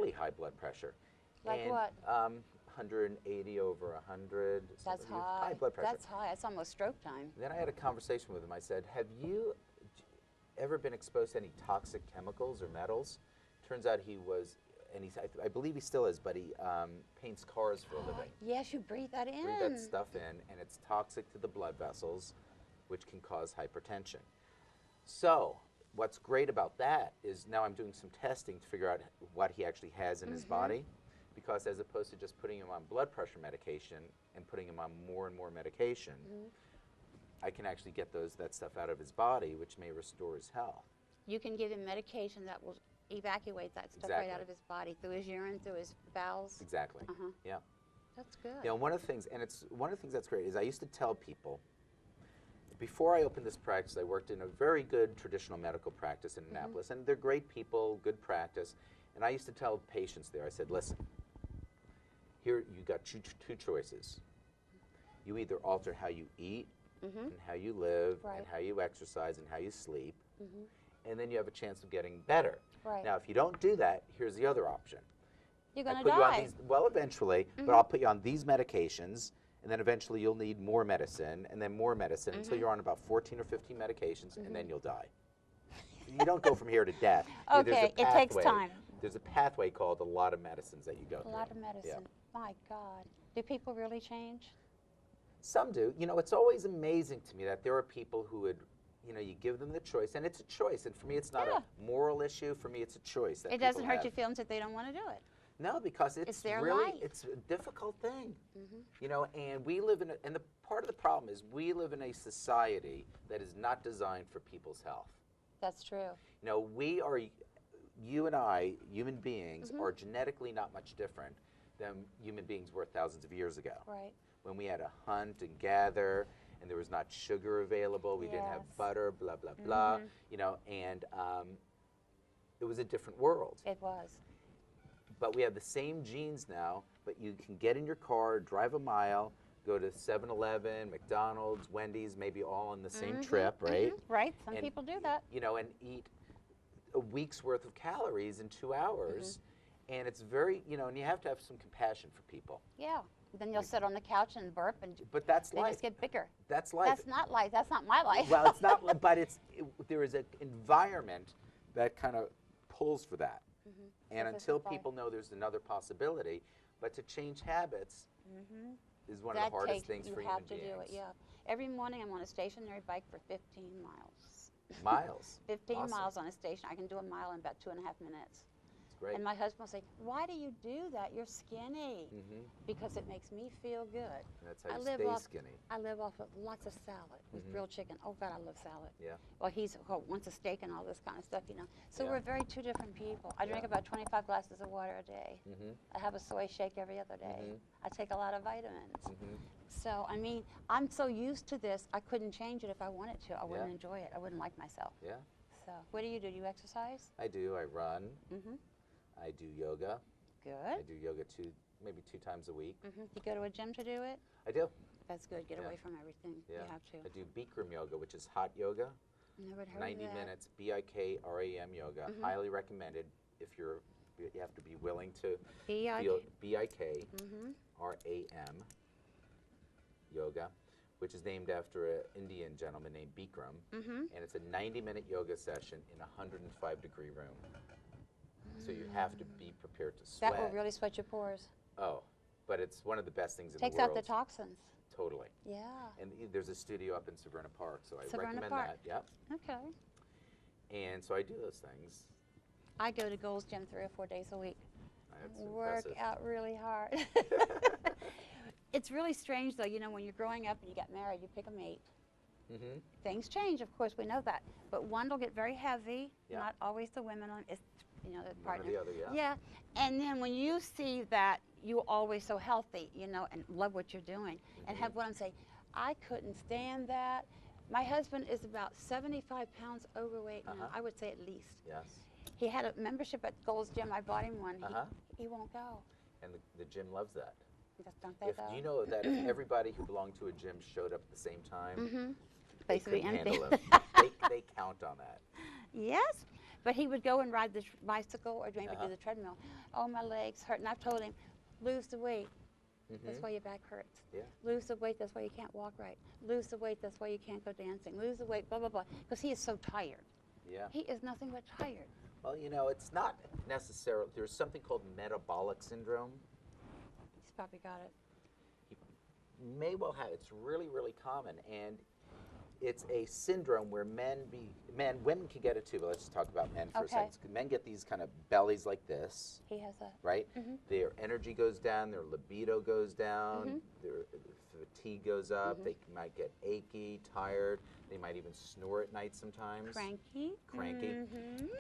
really high blood pressure. Like and, what? 180 over 100. That's high. High blood pressure. That's high. That's almost stroke time. Then I had a conversation with him. I said, have you ever been exposed to any toxic chemicals or metals? Turns out he was, and I believe he still is, but he paints cars for a living. Yes, you breathe that in. Breathe that stuff in, and it's toxic to the blood vessels, which can cause hypertension. So what's great about that is now I'm doing some testing to figure out what he actually has in his body, because as opposed to just putting him on blood pressure medication and putting him on more and more medication, I can actually get that stuff out of his body, which may restore his health. You can give him medication that will evacuate that stuff right out of his body, through his urine, through his bowels. Exactly. Yeah. That's good. You know, one of the things that's great is I used to tell people, before I opened this practice, I worked in a very good traditional medical practice in Annapolis, and they're great people, good practice. And I used to tell patients there, I said, listen, here you got two choices. You either alter how you eat and how you live and how you exercise and how you sleep, and then you have a chance of getting better. Now, if you don't do that, here's the other option. You're going to die. die. You on these, well, eventually, but I'll put you on these medications, and then eventually you'll need more medicine, and then more medicine, until you're on about 14 or 15 medications, and then you'll die. You don't go from here to death. Okay, it takes time. There's a pathway called a lot of medicines that you go through. A lot of medicine. Yeah. My God. Do people really change? Some do. You know, it's always amazing to me that there are people who would, you know, you give them the choice, and it's a choice. And for me, it's not a moral issue. For me, it's a choice. That it doesn't hurt your feelings if they don't want to do it. No, because it's their really, life. it's a difficult thing. You know, and we live in, and the part of the problem is we live in a society that is not designed for people's health. That's true. You know, we are, you and I, human beings, are genetically not much different than human beings were thousands of years ago. Right. When we had to hunt and gather, and there was not sugar available, we didn't have butter, blah, blah, blah, you know, and it was a different world. It was. But we have the same genes now, but you can get in your car, drive a mile, go to 7-Eleven, McDonald's, Wendy's, maybe all on the same trip, right? Right, some people do that. You know, and eat a week's worth of calories in 2 hours. And it's very, you know, and you have to have some compassion for people. Yeah. Then you'll sit on the couch and burp, and but that's they life. just get bigger. That's life. That's not life. That's not my life. Well, it's not, but there is an environment that kind of pulls for that. And until people know there's another possibility, but to change habits is one of the hardest things for human beings. You have to do it, yeah. Every morning I'm on a stationary bike for 15 miles. Miles? 15 miles on a station. I can do a mile in about 2.5 minutes. Great. And my husband will say, why do you do that? You're skinny. Because it makes me feel good. And that's how you stay skinny. I live off of lots of salad with grilled chicken. Oh, God, I love salad. Yeah. Well, he wants a steak and all this kind of stuff, you know. So we're very two different people. I drink about 25 glasses of water a day. I have a soy shake every other day. I take a lot of vitamins. So, I mean, I'm so used to this, I couldn't change it if I wanted to. I wouldn't enjoy it. I wouldn't like myself. Yeah. So, what do? Do you exercise? I do. I run. I do yoga. Good. I do yoga maybe two times a week. You go to a gym to do it? I do. That's good. Get away from everything. Yeah. You have to. I do Bikram yoga, which is hot yoga. Never heard 90 of that. minutes, Bikram yoga. Highly recommended if you have to be willing to feel Bikram yoga, which is named after an Indian gentleman named Bikram. And it's a 90-minute yoga session in a 105-degree room. So you have to be prepared to sweat. That will really sweat your pores. Oh, but it's one of the best things in the Takes world. out the toxins. Totally. Yeah. And there's a studio up in Severna Park, so I recommend Park. that. Yep. Okay. And so I do those things. I go to Gold's Gym 3 or 4 days a week. That's Work impressive. out really hard. It's really strange, though. You know, when you're growing up and you get married, you pick a mate. Things change, of course, we know that. But one will get very heavy. Not always the women. It's, you know, the partner. One or the other, Yeah. And then when you see that you're always so healthy, you know, and love what you're doing, and have one say, I couldn't stand that. My husband is about 75 pounds overweight now. I would say at least. Yes. He had a membership at Gold's Gym. I bought him one. He won't go. And the gym loves that. Don't they, though? You know that if everybody who belonged to a gym showed up at the same time, they Basically couldn't empty. handle it. They count on that. Yes. But he would go and ride the bicycle or maybe do the treadmill. Oh, my legs hurt. And I've told him, lose the weight. That's why your back hurts. Yeah. Lose the weight. That's why you can't walk right. Lose the weight. That's why you can't go dancing. Lose the weight, blah, blah, blah. Because he is so tired. Yeah. He is nothing but tired. Well, you know, it's not necessarily, there's something called metabolic syndrome. He's probably got it. He may well have, it's really, really common. And it's a syndrome where women can get it too, but let's just talk about men for a second. Men get these kind of bellies like this. He has that. Right? Their energy goes down, their libido goes down, their fatigue goes up, they might get achy, tired, they might even snore at night sometimes. Cranky.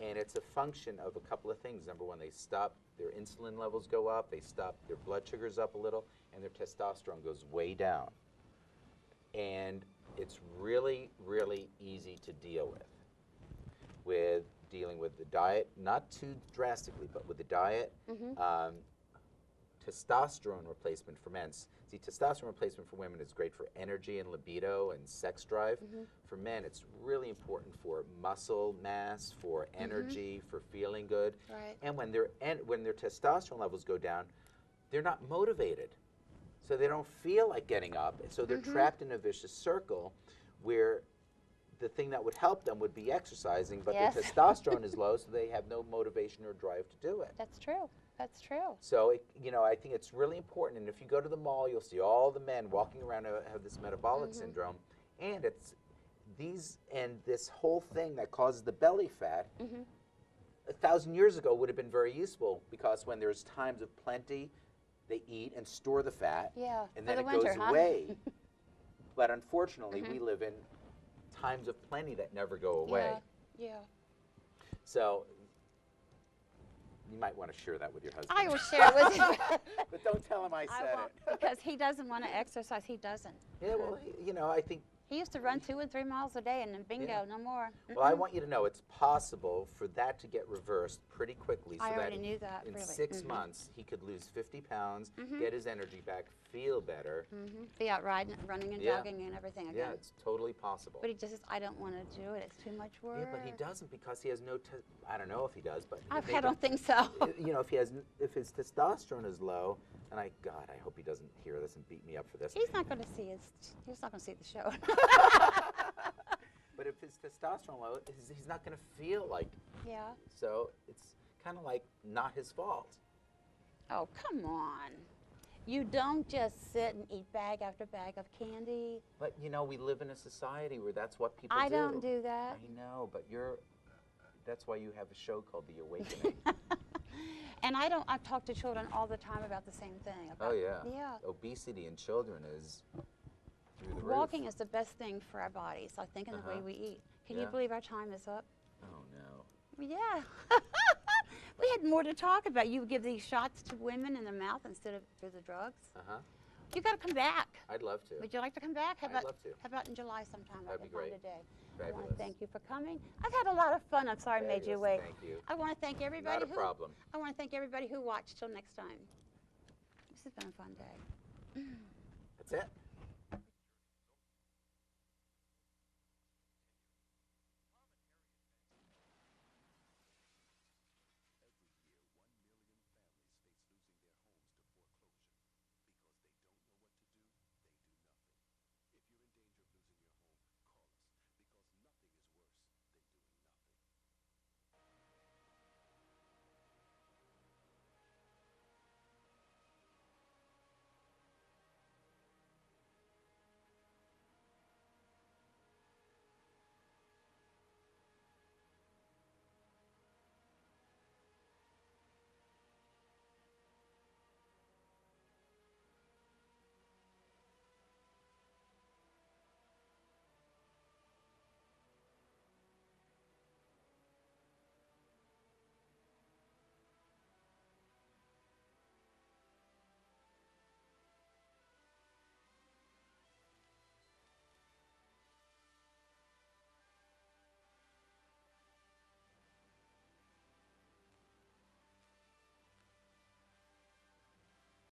And it's a function of a couple of things. Number one, they stop, their insulin levels go up, they stop their blood sugars up a little, and their testosterone goes way down. And it's really, really easy to deal with dealing with the diet, not too drastically, but with the diet, testosterone replacement for men. See, testosterone replacement for women is great for energy and libido and sex drive. For men, it's really important for muscle mass, for energy, for feeling good. Right. And when their testosterone levels go down, they're not motivated. So they don't feel like getting up. So they're trapped in a vicious circle where the thing that would help them would be exercising, but their testosterone is low, so they have no motivation or drive to do it. That's true. That's true. So, you know, I think it's really important. And if you go to the mall, you'll see all the men walking around who have this metabolic syndrome. And it's this whole thing that causes the belly fat, 1,000 years ago would have been very useful, because when there's times of plenty, they eat and store the fat, and then it goes away. But unfortunately, we live in times of plenty that never go away. Yeah. So you might want to share that with your husband. I will share it with him. But don't tell him I said it. Because he doesn't want to exercise. He doesn't. Yeah, well, you know, I think he used to run 2 and 3 miles a day, and then bingo, no more. Well, I want you to know it's possible for that to get reversed pretty quickly. I So already that knew that, in really. 6 months, he could lose 50 pounds, get his energy back, feel better. Be out riding, running and jogging and everything again. Yeah, it's totally possible. But he just says, I don't want to do it. It's too much work. Yeah, but he doesn't, because he has no, I don't know if he does, but I don't think so. You know, if his testosterone is low, and God, I hope he doesn't hear this and beat me up for this. He's not going to see he's not going to see the show. But if his testosterone low, he's not going to feel like. Yeah. So it's kind of like not his fault. Oh, come on. You don't just sit and eat bag after bag of candy. But, you know, we live in a society where that's what people do. I don't do that. I know, but that's why you have a show called The Awakening. And I've talked to children all the time about the same thing. Oh, yeah. Yeah. Obesity in children is through the roof. Walking is the best thing for our bodies, I think, in the way we eat. Can you believe our time is up? Oh, no. Yeah. We had more to talk about. You would give these shots to women in the mouth instead of through the drugs. You got to come back. I'd love to. Would you like to come back? I'd love to. How about in July sometime? That'd be great. Find a day. Fabulous. I want to thank you for coming. I've had a lot of fun. I'm sorry I made you wait. Thank you. I want to thank everybody. Not a problem. I want to thank everybody who watched. Till next time. This has been a fun day. That's it.